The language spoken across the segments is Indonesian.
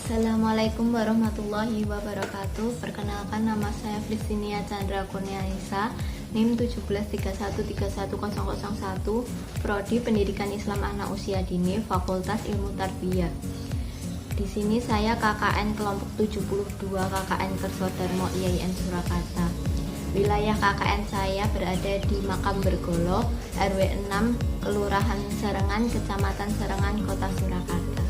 Assalamualaikum warahmatullahi wabarakatuh. Perkenalkan, nama saya Flistinia Chandra Kurniaisa, NIM 173131001, Prodi Pendidikan Islam Anak Usia Dini, Fakultas Ilmu Tarbiyah. Di sini saya KKN kelompok 72 KKN Kersodarmo IAIN Surakarta. Wilayah KKN saya berada di Makam Bergolo, RW 6, Kelurahan Serengan, Kecamatan Serengan, Kota Surakarta.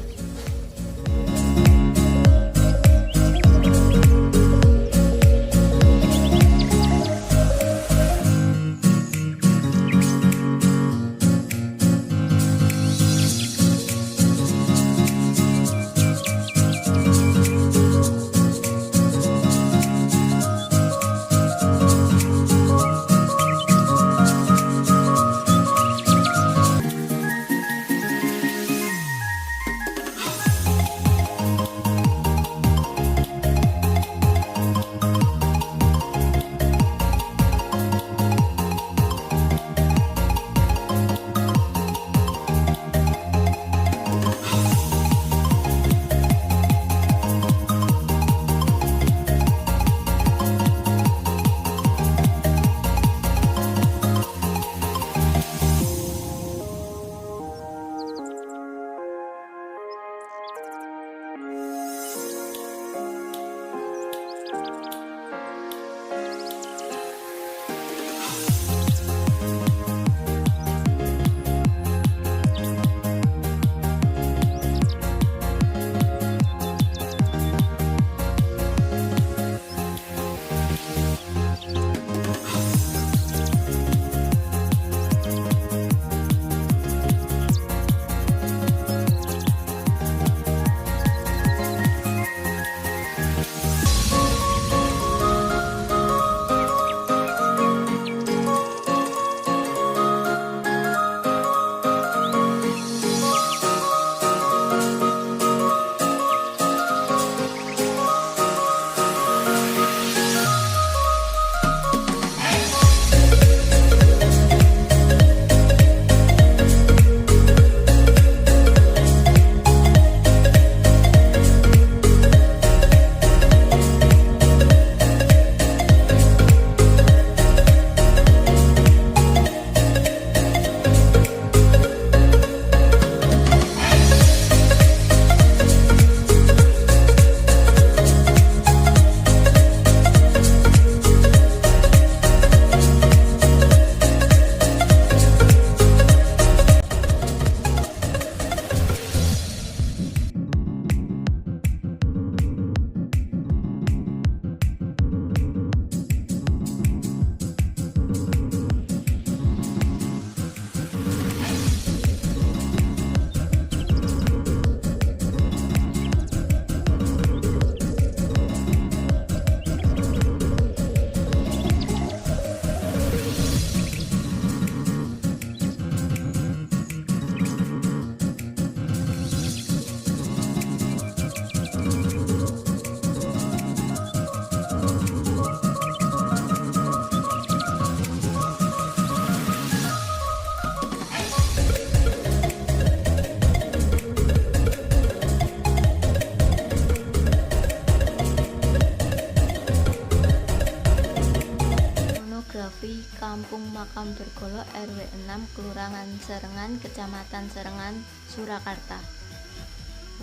Kampung Makam Bergolo, RW 6, Kelurahan Serengan, Kecamatan Serengan, Surakarta.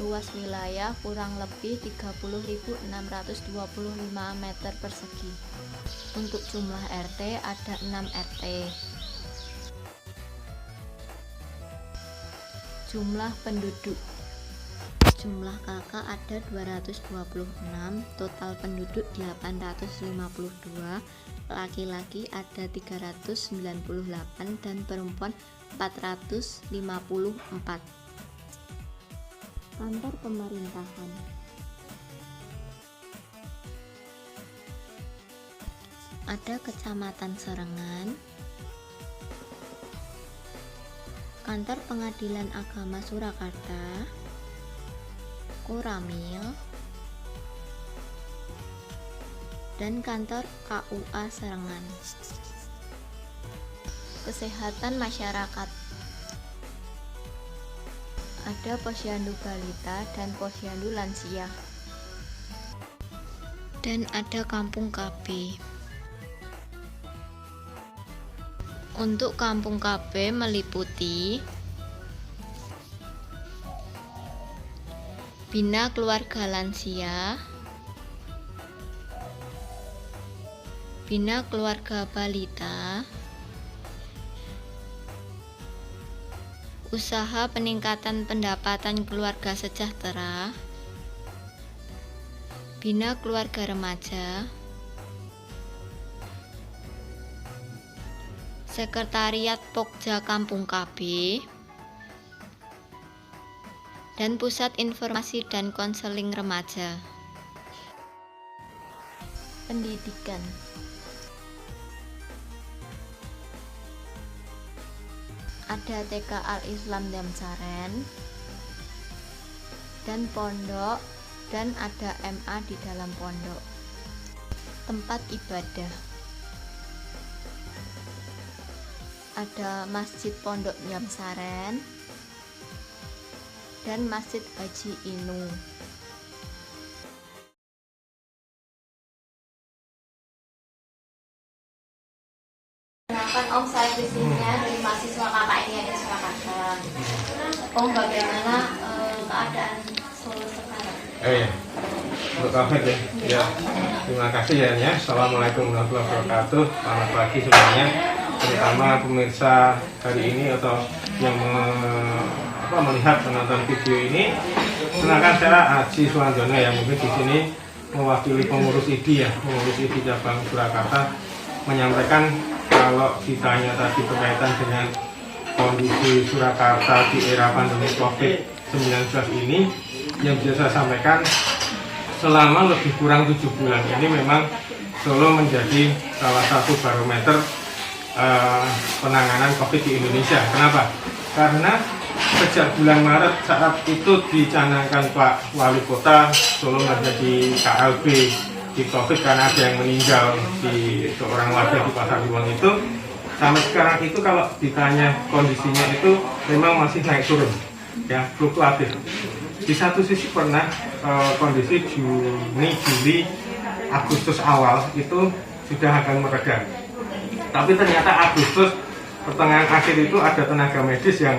Luas wilayah kurang lebih 30.625 meter persegi. Untuk jumlah RT ada 6 RT. Jumlah penduduk. Jumlah kakak ada 226, total penduduk 852, laki-laki ada 398 dan perempuan 454. Kantor pemerintahan. Ada Kecamatan Serengan, Kantor Pengadilan Agama Surakarta, Koramil, dan kantor KUA Serengan. Kesehatan masyarakat. Ada posyandu balita dan posyandu lansia. Dan ada kampung KB. Untuk kampung KB meliputi Bina Keluarga Lansia, Bina Keluarga Balita, Usaha Peningkatan Pendapatan Keluarga Sejahtera, Bina Keluarga Remaja, Sekretariat Pokja Kampung KB, dan Pusat Informasi dan Konseling Remaja. Pendidikan. Ada TK Al-Islam Damsaren dan pondok, dan ada MA di dalam pondok. Tempat ibadah. Ada Masjid Pondok Damsaren dan Masjid Haji Inu. Kenalkan Om, saya Kristina dari mahasiswa KKN Surakarta. Om, bagaimana keadaan Solo sekarang? Iya, untuk COVID ya. Ya, terima kasih ya. Assalamualaikum warahmatullahi wabarakatuh. Selamat pagi semuanya. Terutama pemirsa hari ini atau yang melihat menonton video ini. Kenalkan saya Haji Suwandono yang mungkin di sini mewakili pengurus ID pengurus ID cabang Surakarta, menyampaikan kalau ditanya tadi berkaitan dengan kondisi Surakarta di era pandemi COVID-19 ini, yang bisa saya sampaikan selama lebih kurang 7 bulan ini memang Solo menjadi salah satu barometer penanganan COVID di Indonesia. Kenapa? Karena sejak bulan Maret saat itu dicanangkan Pak Wali Kota Solo menjadi KLB di COVID karena ada yang meninggal di seorang warga di Pasar Luang itu, sampai sekarang itu kalau ditanya kondisinya itu memang masih naik turun, ya, fluktuatif. Di satu sisi pernah kondisi Juni, Juli, Agustus awal itu sudah akan mereda. Tapi ternyata Agustus pertengahan akhir itu ada tenaga medis yang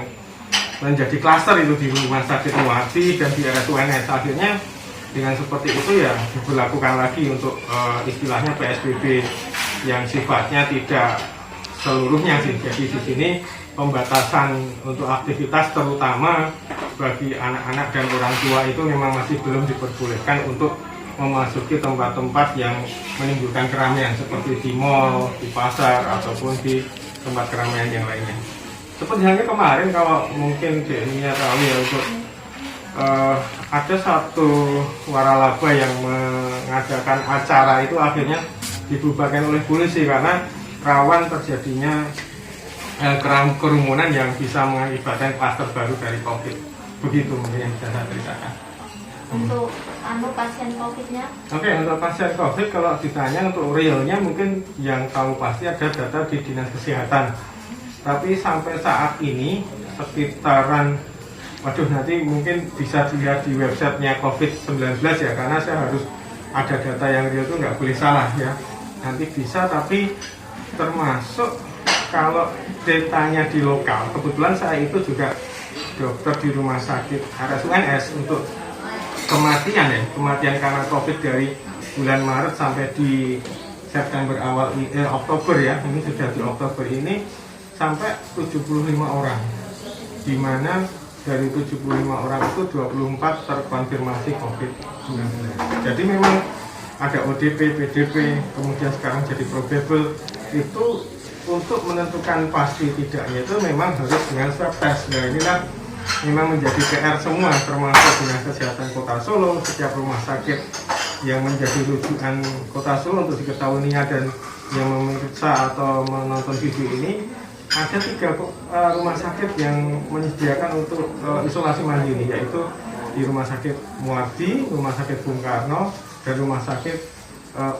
menjadi klaster itu di Rumah Sakit Muardi dan di RSUNS. Akhirnya dengan seperti itu ya diberlakukan lagi untuk istilahnya PSBB yang sifatnya tidak seluruhnya sih. Jadi di sini pembatasan untuk aktivitas terutama bagi anak-anak dan orang tua itu memang masih belum diperbolehkan untuk memasuki tempat-tempat yang menimbulkan keramaian seperti di mal, di pasar, ataupun di tempat keramaian yang lainnya. Seperti halnya kemarin kalau mungkin DNI tahu ya, untuk ada satu waralaba yang mengadakan acara itu akhirnya dibubarkan oleh polisi karena rawan terjadinya kerumunan yang bisa mengakibatkan klaster baru dari COVID. Begitu mungkin yang bisa saya ceritakan. Untuk pasien COVID-nya? Oke, untuk pasien COVID kalau ditanya untuk realnya mungkin yang tahu pasti ada data di Dinas Kesehatan. Tapi sampai saat ini sekitaran, nanti mungkin bisa dilihat di websitenya COVID-19 ya, karena saya harus ada data yang real itu nggak boleh salah ya. Nanti bisa, tapi termasuk kalau datanya di lokal, kebetulan saya itu juga dokter di rumah sakit RSUNS untuk kematian karena COVID dari bulan Maret sampai di September Oktober ya, ini sudah di Oktober ini sampai 75 orang, di mana dari 75 orang itu 24 terkonfirmasi COVID-19. Jadi memang ada ODP, PDP, kemudian sekarang jadi probable. Itu untuk menentukan pasti tidaknya itu memang harus dengan swab test. Nah inilah memang menjadi PR semua, termasuk Dinas Kesehatan Kota Solo, setiap rumah sakit yang menjadi rujukan Kota Solo untuk diketahuinya dan yang memeriksa atau menonton video ini. Ada 3 rumah sakit yang menyediakan untuk isolasi mandiri, yaitu di Rumah Sakit Muardi, Rumah Sakit Bung Karno, dan Rumah Sakit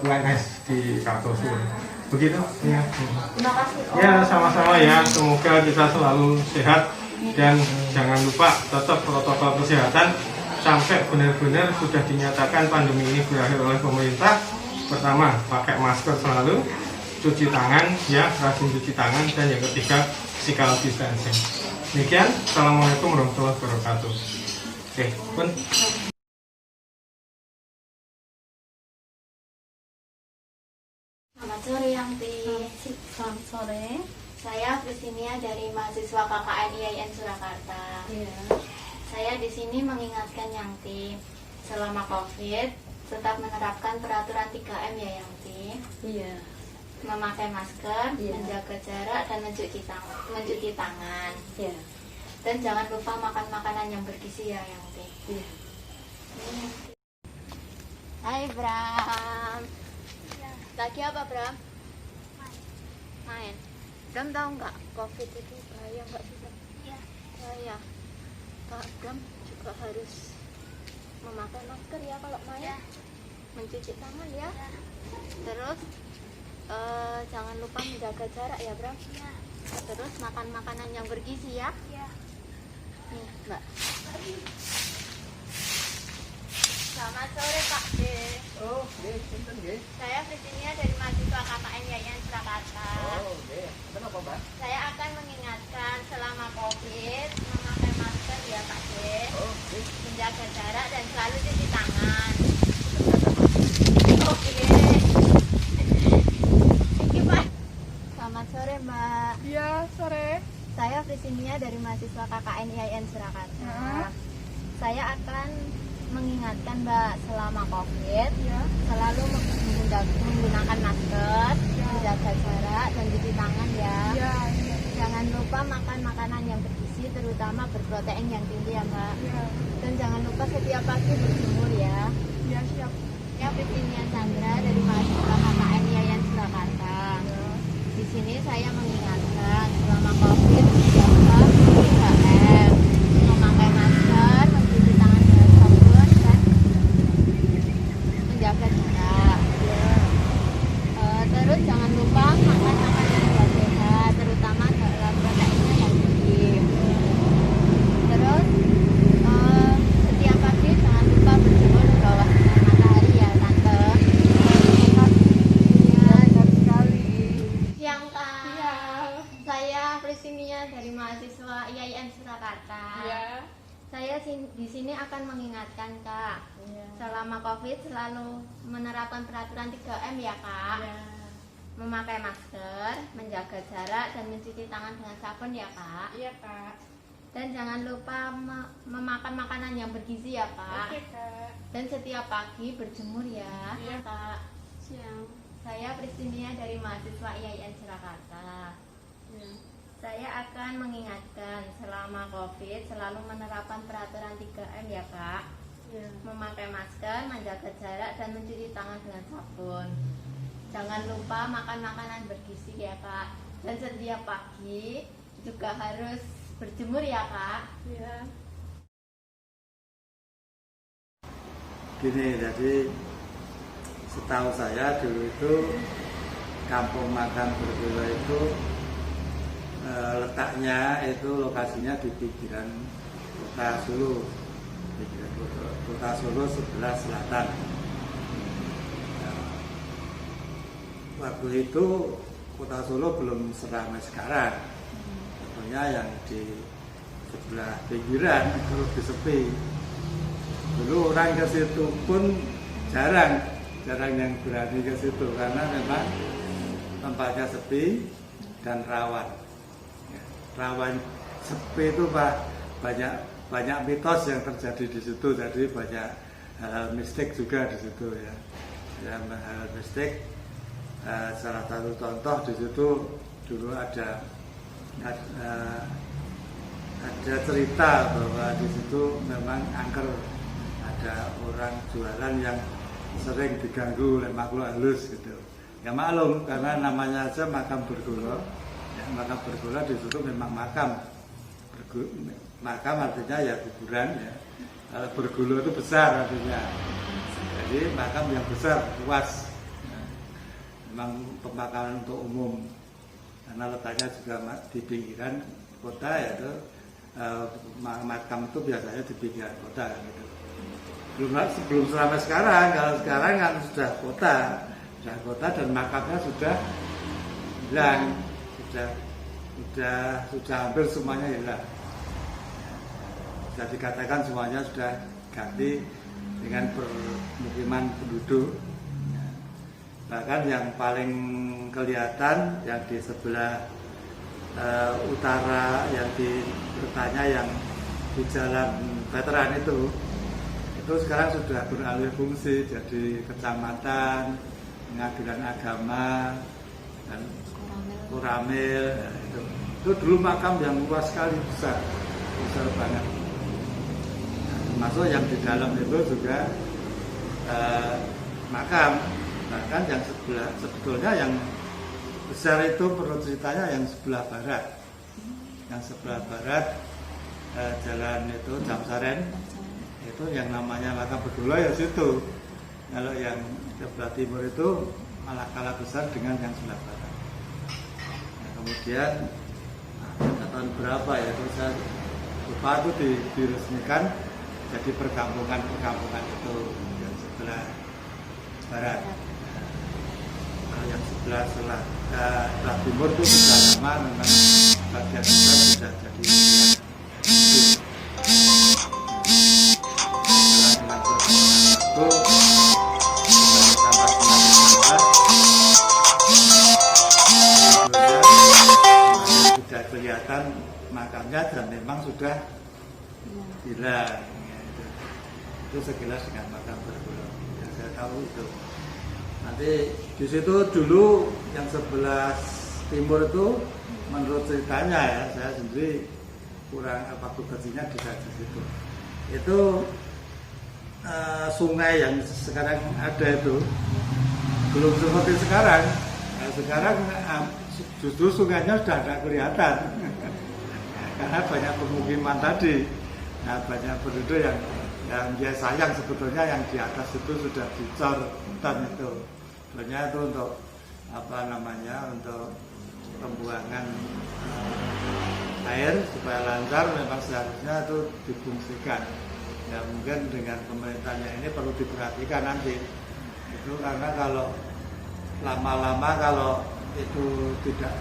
UNS di Kartosuro. Begitu ya. Terima kasih. Ya, sama-sama ya. Semoga kita selalu sehat Dan jangan lupa tetap protokol kesehatan sampai benar-benar sudah dinyatakan pandemi ini berakhir oleh pemerintah. Pertama, pakai masker selalu, cuci tangan, ya, rajin cuci tangan, dan yang ketiga, physical distancing. Demikian, Assalamualaikum warahmatullahi wabarakatuh. Oke, pun. Selamat sore, Yangti. Selamat sore. Saya Priscilia dari mahasiswa KKN IAIN Surakarta. Iya. Saya di sini mengingatkan Yangti, selama COVID tetap menerapkan peraturan 3M ya Yangti. Iya. Memakai masker, Iya. menjaga jarak, dan mencuci tangan. Iya. Dan jangan lupa makan makanan yang bergizi ya Yangti. Iya. Hai Bram. Lagi apa Bram? Main. Bram tahu nggak COVID itu bahaya nggak sih Bram? Iya. Bahaya. Kak Bram juga harus memakai masker ya kalau main. Mencuci tangan ya. Terus jangan lupa menjaga jarak ya Bram. Terus makan makanan yang bergizi ya. Nih Mbak. Selamat sore Pak D. Oh, nggih, sinten nggih? Saya Priscilia dari mahasiswa KKN IAIN Surakarta. Oh, nggih. Kenapa, Mbak? Saya akan mengingatkan selama COVID memakai masker ya Pak D, Oh, nggih. menjaga jarak dan selalu cuci tangan. Oke. Iki Pak. Selamat sore Mbak. Iya, sore. Saya Priscilia dari mahasiswa KKN IAIN Surakarta. Nah. Saya akan mengingatkan Mbak selama COVID Iya. selalu menggunakan masker, menjaga jarak dan cuci tangan ya. Iya, iya. Jangan lupa makan makanan yang bergizi terutama berprotein yang tinggi ya Mbak. Iya. Dan jangan lupa setiap pagi berjemur ya. Iya, siap. Ya Priscilia Chandra dari mahasiswa KKN IAIN Surakarta. Di sini saya mengingatkan selama COVID menjaga 3M, memakai masker, mencuci tangan dengan sabun dan menjaga jarak. Terus jangan lupa makan makanan yang sehat, terutama dalam proteinnya yang tinggi. Terus setiap pagi jangan lupa berjemur di bawah sinar matahari ya Tante. Iya, benar sekali. Siang Kak. Iya. Saya Priscilia dari mahasiswa IAIN Surakarta. Iya. Saya di sini akan mengingatkan Kak, Iya. selama COVID selalu menerapkan peraturan 3M ya Kak. Iya. Memakai masker, menjaga jarak, dan mencuci tangan dengan sabun ya Kak. Iya, Kak. Dan jangan lupa memakan makanan yang bergizi ya Kak. Oke, Kak. Dan setiap pagi berjemur ya. Iya. Kak. Siang. Saya Priscilia dari mahasiswa IAIN Surakarta. Iya. Saya akan mengingatkan selama COVID selalu menerapkan peraturan 3M ya Kak. Iya. Memakai masker, menjaga jarak, dan mencuci tangan dengan sabun. Jangan lupa makan makanan bergizi ya Kak. Dan setiap pagi juga harus berjemur ya Kak. Iya. Gini, jadi setahu saya dulu itu kampung makan Bergula itu letaknya itu lokasinya di pinggiran kota Solo, pinggiran kota Solo sebelah selatan. Waktu itu kota Solo belum seramai sekarang. Tentunya yang di sebelah pinggiran itu lebih sepi. Dulu orang ke situ pun jarang yang berani ke situ karena memang tempatnya sepi dan rawan. Ya, rawan sepi itu banyak mitos yang terjadi di situ, jadi banyak hal mistik juga di situ ya. Hal mistik. Salah satu contoh di situ dulu ada cerita bahwa di situ memang angker, ada orang jualan yang sering diganggu oleh makhluk halus gitu. Ya maklum karena namanya aja makam Bergula. Ya, makam Bergula di situ memang makam. Makam artinya ya kuburan ya. Kalau Bergula itu besar artinya. Jadi makam yang besar, luas. Memang pemakaman untuk umum karena letaknya juga di pinggiran kota, yaitu makam itu biasanya di pinggiran kota kan, gitu. Belum selama sekarang. Kalau sekarang kan sudah kota dan makamnya sudah hilang, sudah hampir semuanya hilang. Bisa dikatakan semuanya sudah ganti dengan permukiman penduduk. Bahkan yang paling kelihatan yang di sebelah utara, yang di bertanya yang di Jalan Veteran itu sekarang sudah beralih fungsi jadi kecamatan, pengadilan agama, dan Koramil. Itu dulu makam yang luas sekali, besar banget. Termasuk yang di dalam itu juga makam. Bahkan yang sebetulnya yang besar itu perlu ceritanya yang sebelah barat. Yang sebelah barat jalan itu Jamsaren, itu yang namanya makam Bedula ya situ. Kalau yang sebelah timur itu malah kalah besar dengan yang sebelah barat. Nah, kemudian tahun berapa ya itu saya lupa, itu diresmikan jadi perkampungan itu yang sebelah barat. Nah, yang sebelah timur itu sudah lama memang bagian besar sudah jadi sudah kelihatan makamnya dan memang sudah hilang. Itu sekilas dengan makam Bedula yang saya tahu itu. Nanti di situ dulu yang sebelah timur itu menurut ceritanya ya, saya sendiri kurang waktu kecilnya di situ. Itu sungai yang sekarang ada itu belum seperti sekarang. Nah, sekarang justru sungainya sudah tidak kelihatan karena banyak pemukiman tadi. Nah, banyak penduduk yang dia sayang sebetulnya yang di atas itu sudah dicor hutan itu. Sebenarnya itu untuk untuk pembuangan air supaya lancar, memang seharusnya itu difungsikan. Ya mungkin dengan pemerintahnya ini perlu diperhatikan nanti. Itu karena kalau lama-lama kalau itu tidak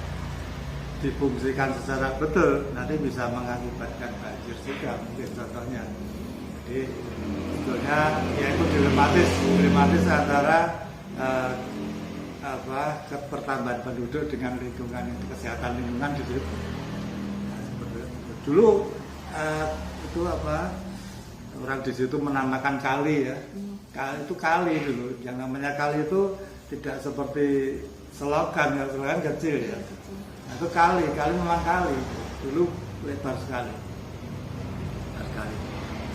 difungsikan secara betul, nanti bisa mengakibatkan banjir juga mungkin contohnya. Jadi sebetulnya ya itu dilematis antara pertambahan penduduk dengan lingkungan kesehatan lingkungan di situ. Dulu itu orang di situ menamakan kali ya. Kali dulu. Yang namanya kali itu tidak seperti selokan, ya selokan kecil ya. Nah, itu kali memang kali. Dulu lebar sekali.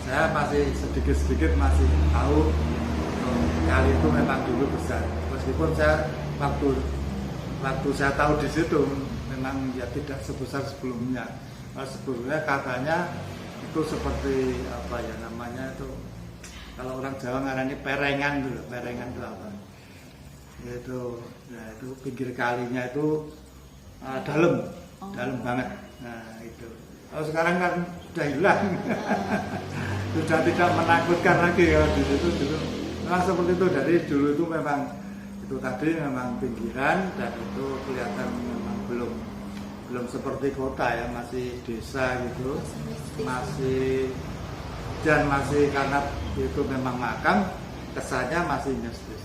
Saya masih sedikit masih tahu kali itu memang dulu besar. Meskipun saya waktu saya tahu di situ memang ya tidak sebesar sebelumnya. Sebelumnya katanya itu seperti namanya itu, kalau orang Jawa ngarani perengan dulu. Perengan itu apa? Itu pinggir kalinya itu dalam banget. Nah itu. Kalau sekarang kan sudah hilang, sudah tidak menakutkan lagi ya di situ dulu. Memang seperti itu, dari dulu itu memang itu tadi memang pinggiran dan itu kelihatan memang belum seperti kota ya, masih desa gitu, masih karena itu memang makam, kesannya masih mistis.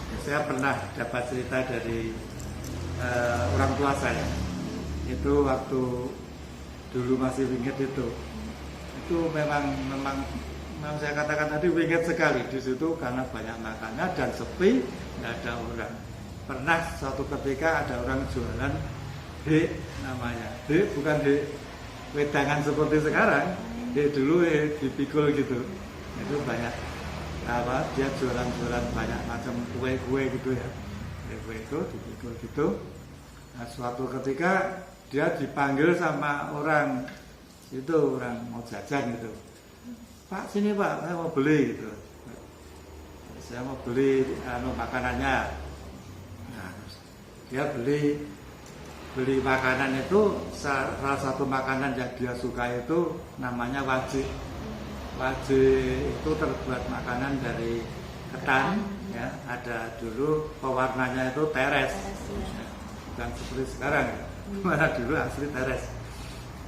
Ya, saya pernah dapat cerita dari orang tua saya, itu waktu dulu masih wingit itu memang saya katakan tadi wingit sekali di situ karena banyak makannya dan sepi, nggak ada orang. Pernah suatu ketika ada orang jualan namanya bukan wedangan seperti sekarang, dulu dipikul gitu. Itu banyak dia jualan banyak macam kue gitu ya, kue itu dipikul gitu. Nah, suatu ketika dia dipanggil sama orang itu, orang mau jajan gitu. Pak, sini Pak, saya mau beli gitu. Saya mau beli makanannya. Nah, dia beli beli makanan itu salah satu makanan yang dia suka itu namanya wajik. Wajik itu terbuat makanan dari ketan, ya. Ada dulu pewarnanya itu teres, bukan seperti sekarang, mana dulu asli teres.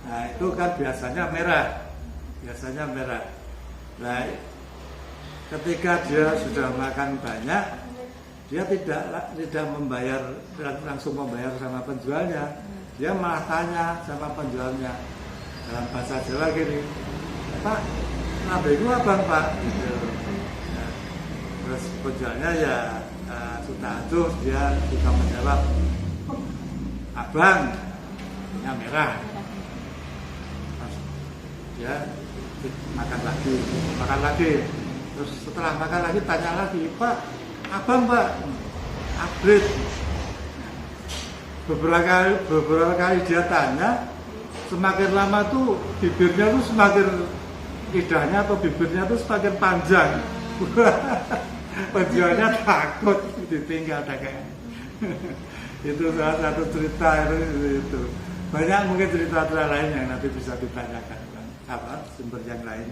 Nah itu kan biasanya merah. Nah ketika dia sudah makan banyak, dia tidak membayar, langsung membayar sama penjualnya. Dia malah tanya sama penjualnya dalam bahasa Jawa gini, "Pak, nambahku abang Pak?" Gitu. Nah, terus penjualnya ya sudah tuh dia juga menjawab, "Abang, ini merah." Terus dia makan lagi. Terus setelah makan lagi tanya lagi, "Pak, abang Pak, upgrade." Beberapa kali dia tanya, semakin lama tuh bibirnya tuh semakin, lidahnya atau bibirnya tuh semakin panjang. Penjualnya takut ditinggal kayak. Itu salah satu cerita itu. Banyak mungkin cerita lain yang nanti bisa ditanyakan, apa sumber yang lain.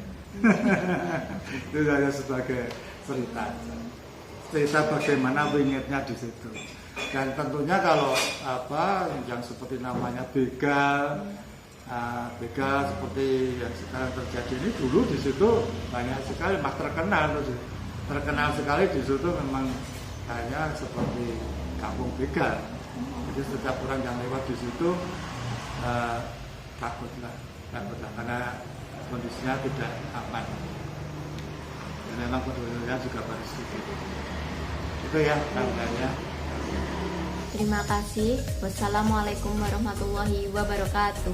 Itu hanya sebagai cerita bagaimana wingitnya di situ. Dan tentunya kalau yang seperti namanya begal seperti yang sekarang terjadi ini, dulu di situ banyak sekali terkenal sekali di situ, memang hanya seperti kampung begal. Jadi setiap orang yang lewat di situ takutlah karena kondisinya tidak aman. Dan memang penduduknya juga baru sedikit. Itu ya tanggalnya. Terima kasih. Wassalamualaikum warahmatullahi wabarakatuh.